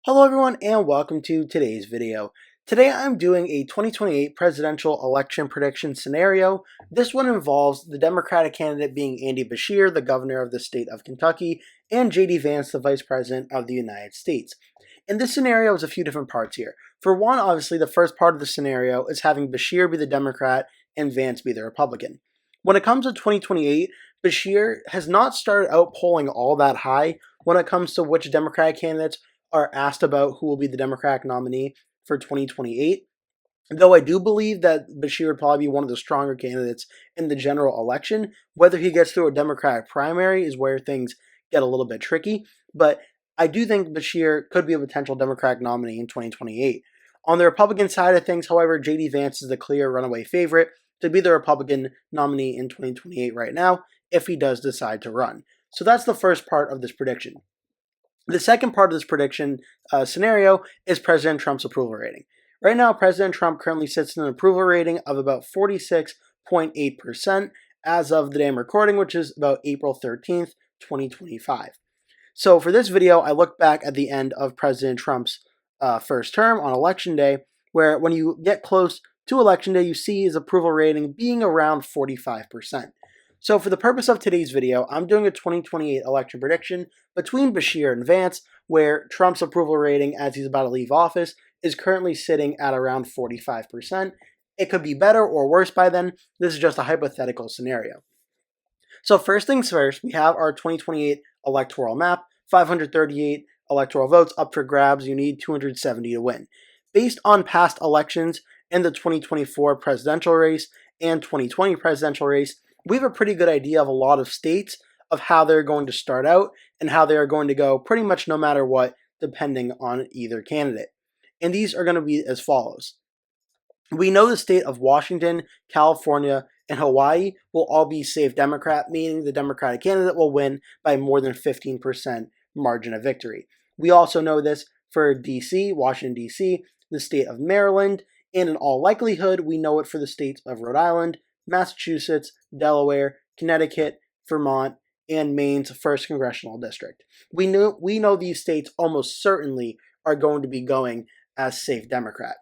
Hello everyone and welcome to today's video. Today I'm doing a 2028 presidential election prediction scenario. This one involves the Democratic candidate being Andy Beshear, the governor of the state of Kentucky, and J.D. Vance, the vice president of the United States. In this scenario is a few different parts here. For one, obviously the first part of the scenario is having Beshear be the Democrat and Vance be the Republican. When it comes to 2028, Beshear has not started out polling all that high when it comes to which Democratic candidates are asked about who will be the Democratic nominee for 2028. Though I do believe that Beshear would probably be one of the stronger candidates in the general election. Whether he gets through a Democratic primary is where things get a little bit tricky. But I do think Beshear could be a potential Democratic nominee in 2028. On the Republican side of things, however, J.D. Vance is the clear runaway favorite to be the Republican nominee in 2028 right now if he does decide to run. So that's the first part of this prediction. The second part of this prediction scenario is President Trump's approval rating. Right now, President Trump currently sits in an approval rating of about 46.8% as of the day I'm recording, which is about April 13th, 2025. So for this video, I look back at the end of President Trump's first term on Election Day, where when you get close to Election Day, you see his approval rating being around 45%. So for the purpose of today's video, I'm doing a 2028 election prediction between Beshear and Vance, where Trump's approval rating as he's about to leave office is currently sitting at around 45%. It could be better or worse by then. This is just a hypothetical scenario. So first things first, we have our 2028 electoral map, 538 electoral votes up for grabs. You need 270 to win. Based on past elections in the 2024 presidential race and 2020 presidential race, we have a pretty good idea of a lot of states of how they're going to start out and how they are going to go pretty much no matter what, depending on either candidate. And these are going to be as follows. We know the state of Washington, California, and Hawaii will all be safe Democrat, meaning the Democratic candidate will win by more than 15% margin of victory. We also know this for DC, Washington, D.C., the state of Maryland, and in all likelihood, we know it for the states of Rhode Island, Massachusetts, Delaware, Connecticut, Vermont, and Maine's 1st Congressional District. We know these states almost certainly are going to be going as safe Democrat.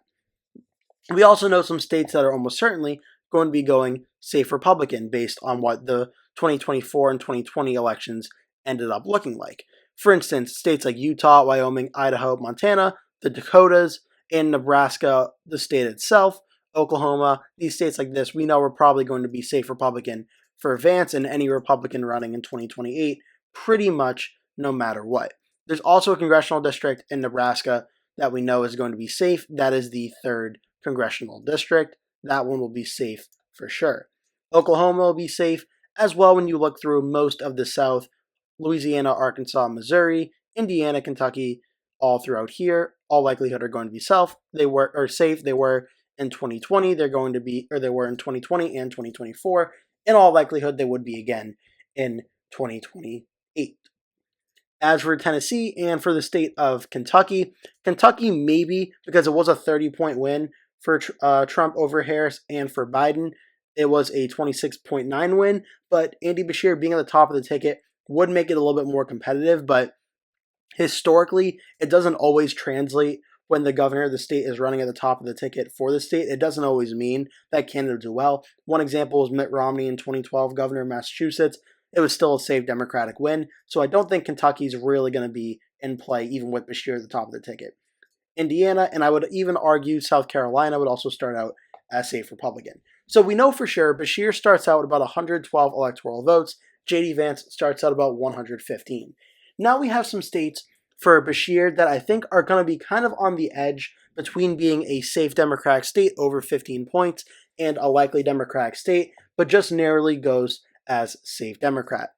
We also know some states that are almost certainly going to be going safe Republican based on what the 2024 and 2020 elections ended up looking like. For instance, states like Utah, Wyoming, Idaho, Montana, the Dakotas, and Nebraska, the state itself, Oklahoma, these states like this, we know are probably going to be safe Republican for Vance and any Republican running in 2028, pretty much no matter what. There's also a congressional district in Nebraska that we know is going to be safe. That is the 3rd congressional district. That one will be safe for sure. Oklahoma will be safe as well when you look through most of the South, Louisiana, Arkansas, Missouri, Indiana, Kentucky, all throughout here, all likelihood are going to be safe. They were in 2020, they were in 2020 and 2024. In all likelihood, they would be again in 2028. As for Tennessee and for the state of Kentucky, Kentucky maybe because it was a 30-point win for Trump over Harris, and for Biden, it was a 26.9 win. But Andy Beshear being at the top of the ticket would make it a little bit more competitive. But historically, it doesn't always translate when the governor of the state is running at the top of the ticket for the state. It doesn't always mean that candidate do well. One example is Mitt Romney in 2012, governor of Massachusetts. It was still a safe Democratic win. So I don't think Kentucky's really going to be in play, even with Beshear at the top of the ticket. Indiana, and I would even argue South Carolina would also start out as safe Republican. So we know for sure Beshear starts out with about 112 electoral votes. J.D. Vance starts out about 115. Now we have some states for Beshear that I think are going to be kind of on the edge between being a safe Democratic state over 15 points and a likely Democratic state, but just narrowly goes as safe Democrat.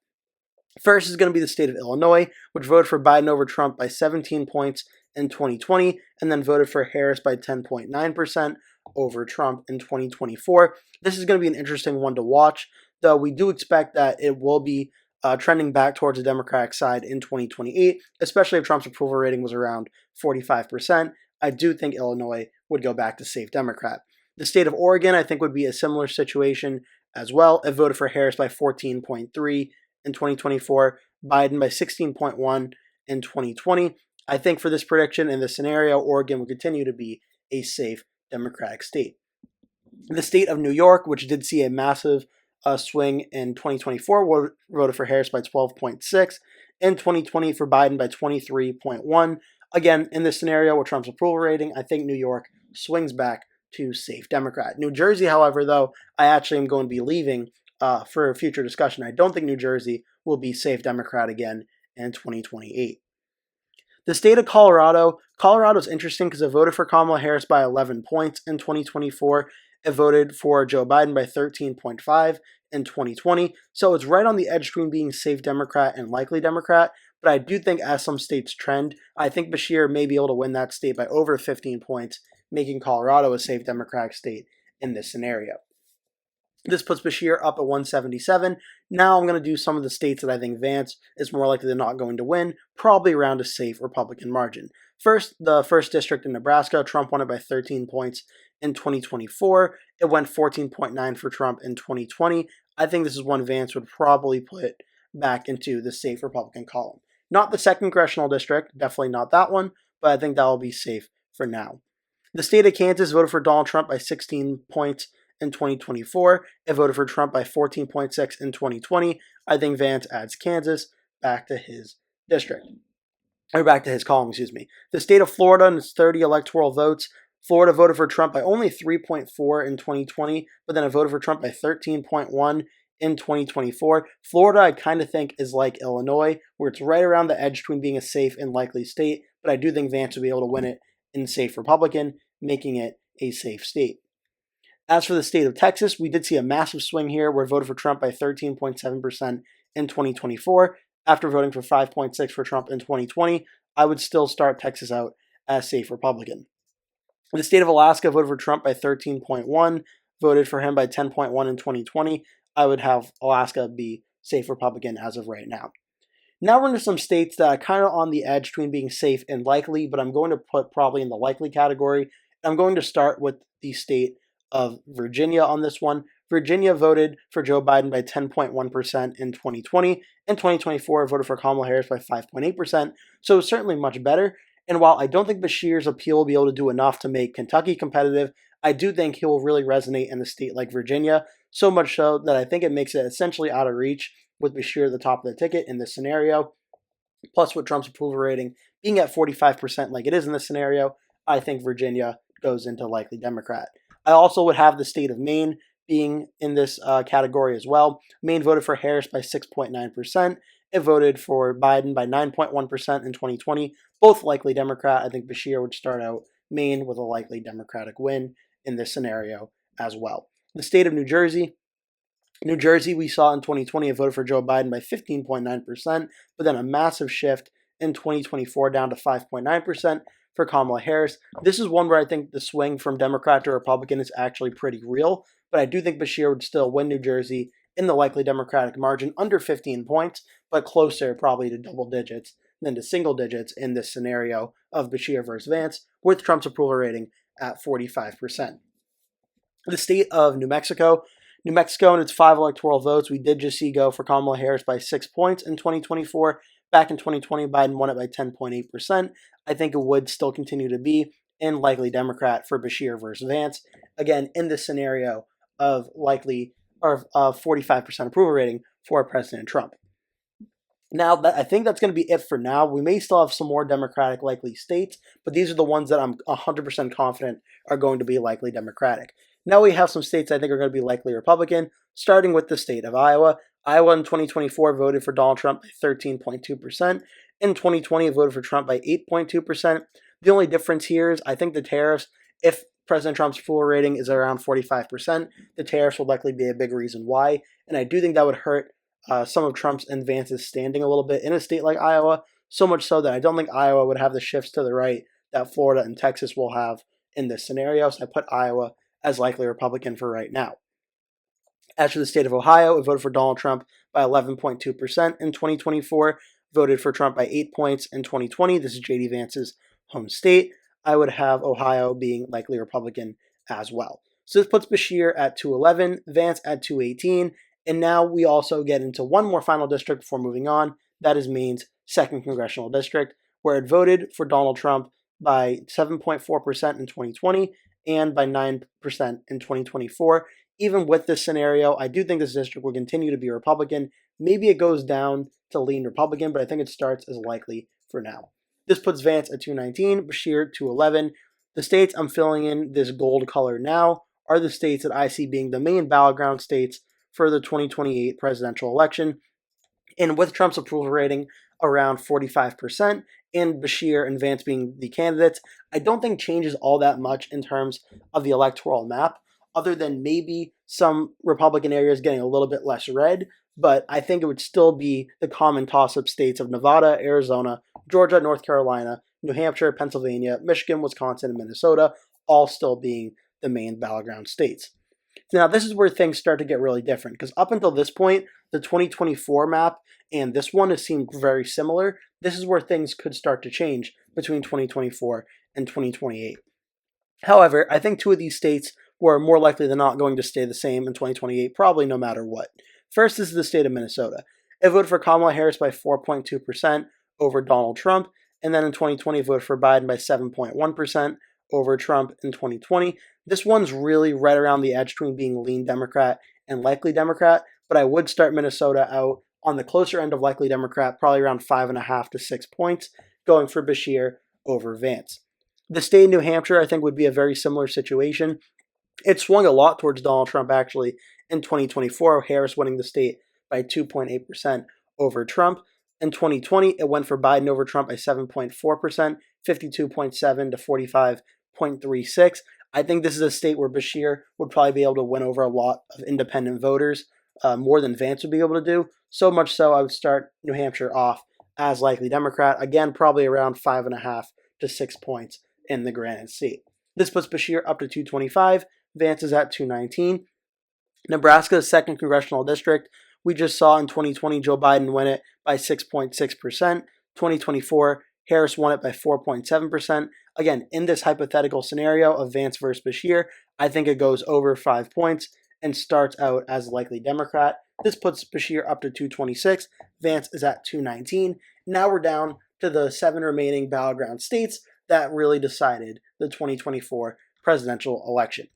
First is going to be the state of Illinois, which voted for Biden over Trump by 17 points in 2020, and then voted for Harris by 10.9% over Trump in 2024. This is going to be an interesting one to watch, though we do expect that it will be trending back towards the Democratic side in 2028, especially if Trump's approval rating was around 45%. I do think Illinois would go back to safe Democrat. The state of Oregon, I think, would be a similar situation as well. It voted for Harris by 14.3 in 2024, Biden by 16.1 in 2020. I think for this prediction in this scenario, Oregon will continue to be a safe Democratic state. The state of New York, which did see a massive swing in 2024, voted for Harris by 12.6. In 2020 for Biden by 23.1. Again, in this scenario with Trump's approval rating, I think New York swings back to safe Democrat. New Jersey, however, though, I actually am going to be leaving for a future discussion. I don't think New Jersey will be safe Democrat again in 2028. The state of Colorado. Colorado is interesting because it voted for Kamala Harris by 11 points in 2024. It voted for Joe Biden by 13.5 in 2020. So it's right on the edge between being safe Democrat and likely Democrat. But I do think as some states trend, I think Beshear may be able to win that state by over 15 points, making Colorado a safe Democratic state in this scenario. This puts Beshear up at 177. Now I'm going to do some of the states that I think Vance is more likely than not going to win, probably around a safe Republican margin. First, the 1st district in Nebraska, Trump won it by 13 points in 2024. It went 14.9 for Trump in 2020. I think this is one Vance would probably put back into the safe Republican column. Not the 2nd congressional district, definitely not that one, but I think that will be safe for now. The state of Kansas voted for Donald Trump by 16 points in 2024. It voted for Trump by 14.6 in 2020. I think Vance adds Kansas back to his district. Or back to his column, excuse me. The state of Florida and its 30 electoral votes. Florida voted for Trump by only 3.4 in 2020, but then it voted for Trump by 13.1 in 2024. Florida, I kind of think, is like Illinois, where it's right around the edge between being a safe and likely state, but I do think Vance will be able to win it in safe Republican, making it a safe state. As for the state of Texas, we did see a massive swing here where it voted for Trump by 13.7% in 2024. After voting for 5.6 for Trump in 2020, I would still start Texas out as safe Republican. The state of Alaska voted for Trump by 13.1, voted for him by 10.1 in 2020. I would have Alaska be safe Republican as of right now. Now we're into some states that are kind of on the edge between being safe and likely, but I'm going to put probably in the likely category. I'm going to start with the state of Virginia on this one. Virginia voted for Joe Biden by 10.1% in 2020. In 2024, voted for Kamala Harris by 5.8%, so it's certainly much better. And while I don't think Beshear's appeal will be able to do enough to make Kentucky competitive, I do think he will really resonate in a state like Virginia, so much so that I think it makes it essentially out of reach with Beshear at the top of the ticket in this scenario. Plus, with Trump's approval rating being at 45% like it is in this scenario, I think Virginia goes into likely Democrat. I also would have the state of Maine being in this category as well. Maine voted for Harris by 6.9%. It voted for Biden by 9.1% in 2020. Both likely Democrat. I think Beshear would start out Maine with a likely Democratic win in this scenario as well. The state of New Jersey. New Jersey, we saw in 2020, it voted for Joe Biden by 15.9%, but then a massive shift in 2024 down to 5.9% for Kamala Harris. This is one where I think the swing from Democrat to Republican is actually pretty real, but I do think Beshear would still win New Jersey in the likely Democratic margin under 15 points, but closer probably to double digits than to single digits in this scenario of Beshear versus Vance, with Trump's approval rating at 45%. The state of New Mexico. New Mexico and its 5 electoral votes, we did just see go for Kamala Harris by 6 points in 2024. Back in 2020, Biden won it by 10.8%. I think it would still continue to be in likely Democrat for Beshear versus Vance. Again, in this scenario of likely or 45% approval rating for President Trump. Now, I think that's going to be it for now. We may still have some more Democratic likely states, but these are the ones that I'm 100% confident are going to be likely Democratic. Now we have some states I think are going to be likely Republican, starting with the state of Iowa. Iowa in 2024 voted for Donald Trump by 13.2%. In 2020, it voted for Trump by 8.2%. The only difference here is I think the tariffs, if President Trump's approval rating is around 45%, the tariffs will likely be a big reason why. And I do think that would hurt some of Trump's and Vance's standing a little bit in a state like Iowa, so much so that I don't think Iowa would have the shifts to the right that Florida and Texas will have in this scenario. So I put Iowa as likely Republican for right now. As for the state of Ohio, it voted for Donald Trump by 11.2% in 2024, voted for Trump by 8 points in 2020. This is J.D. Vance's home state. I would have Ohio being likely Republican as well. So this puts Beshear at 211, Vance at 218, and now we also get into one more final district before moving on. That is Maine's 2nd congressional district, where it voted for Donald Trump by 7.4% in 2020 and by 9% in 2024. Even with this scenario, I do think this district will continue to be Republican. Maybe it goes down to lean Republican, but I think it starts as likely for now. This puts Vance at 219, Beshear 211. The states I'm filling in this gold color now are the states that I see being the main battleground states for the 2028 presidential election. And with Trump's approval rating around 45% and Beshear and Vance being the candidates, I don't think changes all that much in terms of the electoral map, other than maybe some Republican areas getting a little bit less red. But I think it would still be the common toss-up states of Nevada, Arizona, Georgia, North Carolina, New Hampshire, Pennsylvania, Michigan, Wisconsin, and Minnesota, all still being the main battleground states. Now, this is where things start to get really different, because up until this point, the 2024 map and this one has seemed very similar. This is where things could start to change between 2024 and 2028. However, I think two of these states were more likely than not going to stay the same in 2028, probably no matter what. First, this is the state of Minnesota. It voted for Kamala Harris by 4.2% over Donald Trump, and then in 2020 voted for Biden by 7.1% over Trump in 2020. This one's really right around the edge between being lean Democrat and likely Democrat, but I would start Minnesota out on the closer end of likely Democrat, probably around 5.5 to 6 points, going for Beshear over Vance. The state of New Hampshire, I think, would be a very similar situation. It swung a lot towards Donald Trump, actually, in 2024, Harris winning the state by 2.8% over Trump. In 2020, it went for Biden over Trump by 7.4%, 52.7 to 45.36. I think this is a state where Beshear would probably be able to win over a lot of independent voters, more than Vance would be able to do. So much so, I would start New Hampshire off as likely Democrat. Again, probably around 5.5 to 6 points in the granite seat. This puts Beshear up to 225. Vance is at 219. Nebraska's 2nd congressional district. We just saw in 2020 Joe Biden win it by 6.6%. 2024, Harris won it by 4.7%. Again, in this hypothetical scenario of Vance versus Beshear, I think it goes over 5 points and starts out as likely Democrat. This puts Beshear up to 226. Vance is at 219. Now we're down to the 7 remaining battleground states that really decided the 2024 presidential election.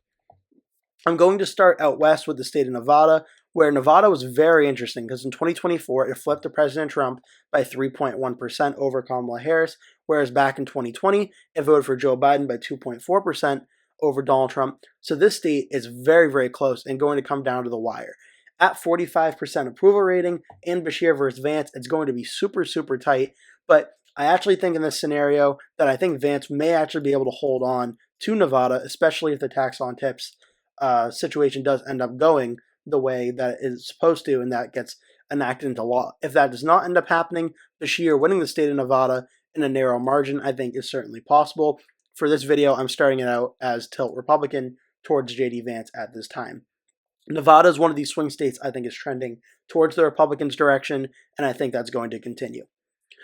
I'm going to start out west with the state of Nevada, where Nevada was very interesting because in 2024, it flipped to President Trump by 3.1% over Kamala Harris, whereas back in 2020, it voted for Joe Biden by 2.4% over Donald Trump. So this state is very, very close and going to come down to the wire. At 45% approval rating and Beshear versus Vance, it's going to be super, super tight. But I actually think in this scenario that I think Vance may actually be able to hold on to Nevada, especially if the tax on tips situation does end up going the way that it is supposed to and that gets enacted into law. If that does not end up happening, Beshear winning the state of Nevada in a narrow margin, I think is certainly possible. For this video, I'm starting it out as tilt Republican towards J.D. Vance at this time. Nevada is one of these swing states I think is trending towards the Republicans' direction, and I think that's going to continue.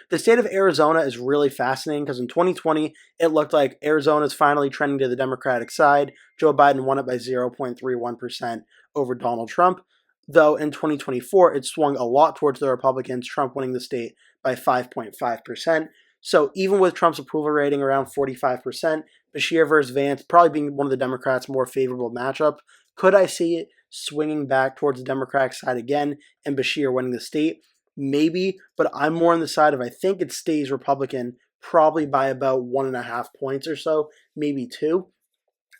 The state of Arizona is really fascinating because in 2020, it looked like Arizona is finally trending to the Democratic side. Joe Biden won it by 0.31% over Donald Trump, though in 2024, it swung a lot towards the Republicans, Trump winning the state by 5.5%. So even with Trump's approval rating around 45%, Beshear versus Vance probably being one of the Democrats' more favorable matchup, could I see it swinging back towards the Democratic side again and Beshear winning the state? Maybe, but I'm more on the side of I think it stays Republican probably by about 1.5 points or so, maybe 2.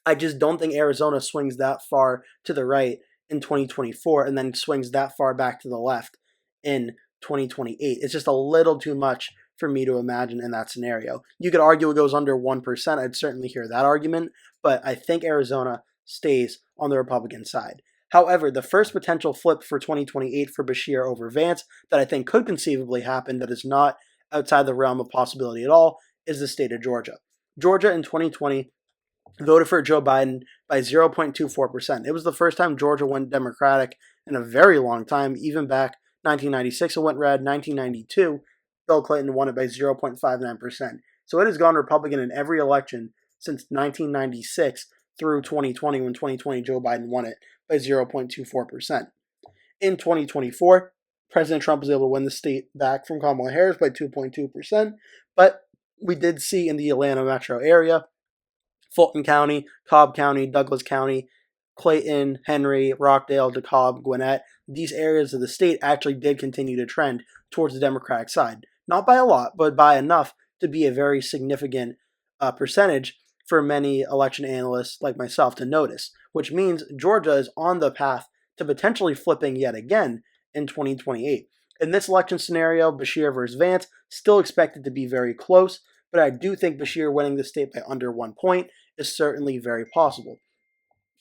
I just don't think Arizona swings that far to the right in 2024 and then swings that far back to the left in 2028. It's just a little too much for me to imagine in that scenario. You could argue it goes under 1%. I'd certainly hear that argument, but I think Arizona stays on the Republican side. However, the first potential flip for 2028 for Beshear over Vance that I think could conceivably happen that is not outside the realm of possibility at all is the state of Georgia. Georgia in 2020 voted for Joe Biden by 0.24%. It was the first time Georgia went Democratic in a very long time. Even back 1996 it went red, 1992 Bill Clinton won it by 0.59%. So it has gone Republican in every election since 1996 through 2020 when 2020 Joe Biden won it by 0.24%. In 2024, President Trump was able to win the state back from Kamala Harris by 2.2%, but we did see in the Atlanta metro area, Fulton County, Cobb County, Douglas County, Clayton, Henry, Rockdale, DeKalb, Gwinnett, these areas of the state actually did continue to trend towards the Democratic side. Not by a lot, but by enough to be a very significant percentage for many election analysts like myself to notice, which means Georgia is on the path to potentially flipping yet again in 2028. In this election scenario, Beshear versus Vance still expected to be very close, but I do think Beshear winning the state by under 1 point is certainly very possible.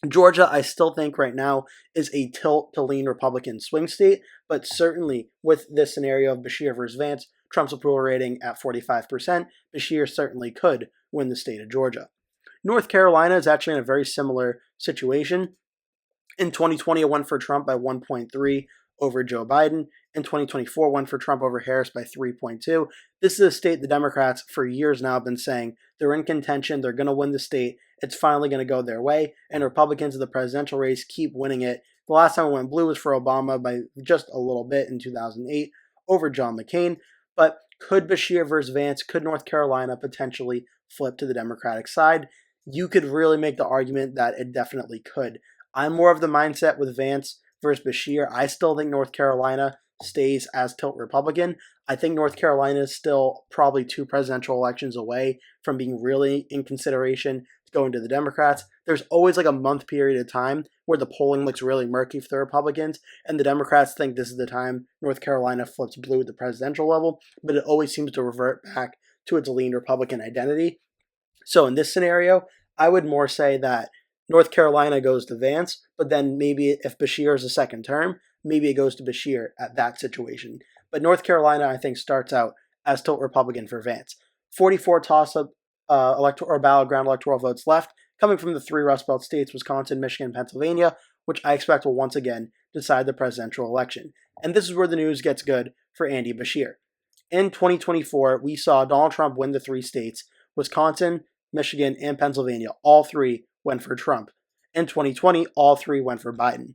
Georgia, I still think right now is a tilt to lean Republican swing state, but certainly with this scenario of Beshear versus Vance, Trump's approval rating at 45%, Beshear certainly could win the state of Georgia. North Carolina is actually in a very similar situation. In 2020, it won for Trump by 1.3 over Joe Biden. In 2024, won for Trump over Harris by 3.2. This is a state the Democrats for years now have been saying they're in contention, they're going to win the state, it's finally going to go their way, and Republicans in the presidential race keep winning it. The last time it went blue was for Obama by just a little bit in 2008 over John McCain. But could Beshear versus Vance, could North Carolina potentially flip to the Democratic side? You could really make the argument that it definitely could. I'm more of the mindset with Vance versus Beshear. I still think North Carolina stays as tilt Republican. I think North Carolina is still probably 2 presidential elections away from being really in consideration to going to the Democrats. There's always like a month period of time where the polling looks really murky for the Republicans, and the Democrats think this is the time North Carolina flips blue at the presidential level, but it always seems to revert back to its lean Republican identity. So in this scenario, I would more say that North Carolina goes to Vance, but then maybe if Beshear is a second term, maybe it goes to Beshear at that situation. But North Carolina, I think, starts out as tilt Republican for Vance. 44 Tossup battleground electoral votes left, coming from the 3 Rust Belt states, Wisconsin, Michigan, Pennsylvania, which I expect will once again decide the presidential election. And this is where the news gets good for Andy Beshear. In 2024, we saw Donald Trump win the 3 states, Wisconsin, Michigan, and Pennsylvania. All 3 went for Trump. In 2020, all 3 went for Biden.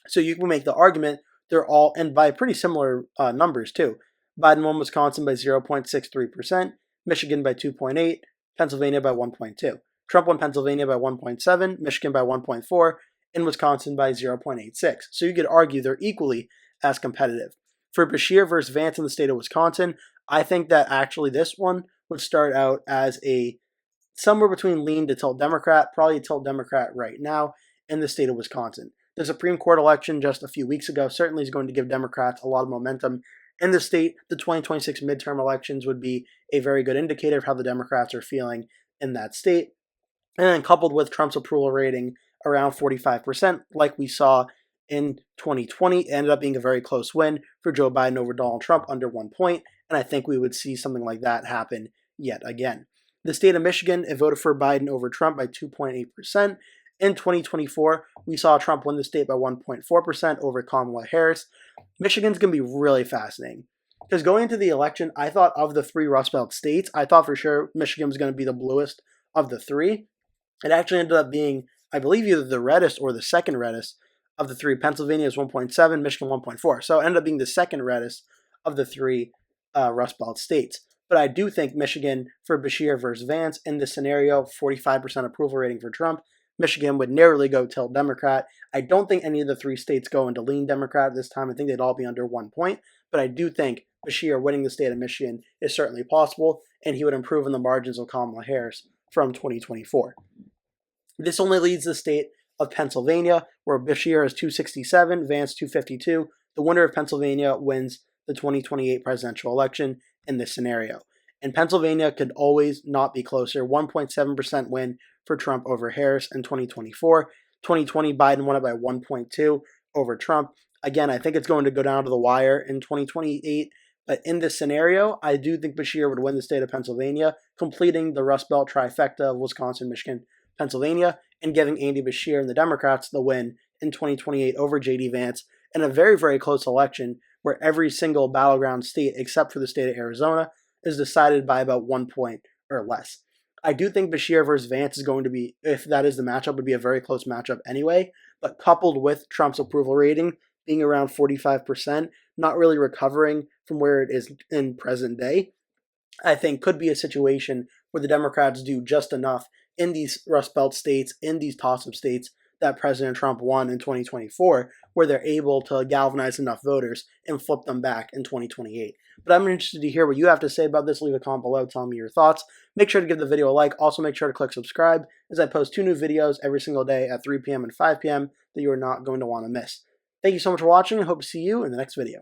So you can make the argument they're all, and by pretty similar numbers too. Biden won Wisconsin by 0.63%, Michigan by 2.8%, Pennsylvania by 1.2%. Trump won Pennsylvania by 1.7%, Michigan by 1.4%, and Wisconsin by 0.86%. So you could argue they're equally as competitive. For Beshear versus Vance in the state of Wisconsin, I think that actually this one would start out as a somewhere between lean to tilt Democrat, probably tilt Democrat right now in the state of Wisconsin. The Supreme Court election just a few weeks ago certainly is going to give Democrats a lot of momentum in the state. The 2026 midterm elections would be a very good indicator of how the Democrats are feeling in that state. And then coupled with Trump's approval rating around 45%, like we saw in 2020, it ended up being a very close win for Joe Biden over Donald Trump under 1 point. And I think we would see something like that happen yet again. The state of Michigan, it voted for Biden over Trump by 2.8%. In 2024, we saw Trump win the state by 1.4% over Kamala Harris. Michigan's going to be really fascinating. Because going into the election, I thought of the 3 Rust Belt states, I thought for sure Michigan was going to be the bluest of the 3. It actually ended up being, I believe, either the reddest or the second reddest of the 3. Pennsylvania is 1.7, Michigan 1.4. So it ended up being the second reddest of the 3 Rust Belt states. But I do think Michigan for Beshear versus Vance in this scenario, 45% approval rating for Trump, Michigan would narrowly go tilt Democrat. I don't think any of the 3 states go into lean Democrat this time. I think they'd all be under 1 point. But I do think Beshear winning the state of Michigan is certainly possible, and he would improve in the margins of Kamala Harris from 2024. This only leads the state of Pennsylvania, where Beshear is 267, Vance 252. The winner of Pennsylvania wins the 2028 presidential election in this scenario. And Pennsylvania could always not be closer. 1.7% win for Trump over Harris in 2024. 2020, Biden won it by 1.2 over Trump. Again, I think it's going to go down to the wire in 2028. But in this scenario, I do think Beshear would win the state of Pennsylvania, completing the Rust Belt trifecta of Wisconsin, Michigan, Pennsylvania, and giving Andy Beshear and the Democrats the win in 2028 over J.D. Vance in a very, very close election where every single battleground state, except for the state of Arizona, is decided by about 1 point or less. I do think Beshear versus Vance is going to be, if that is the matchup, would be a very close matchup anyway, but coupled with Trump's approval rating being around 45%, not really recovering from where it is in present day, I think could be a situation where the Democrats do just enough in these Rust Belt states, in these Tossup states that President Trump won in 2024, where they're able to galvanize enough voters and flip them back in 2028. But I'm interested to hear what you have to say about this. Leave a comment below, tell me your thoughts. Make sure to give the video a like. Also, make sure to click subscribe, as I post 2 new videos every single day at 3 p.m. and 5 p.m. that you are not going to want to miss. Thank you so much for watching. I hope to see you in the next video.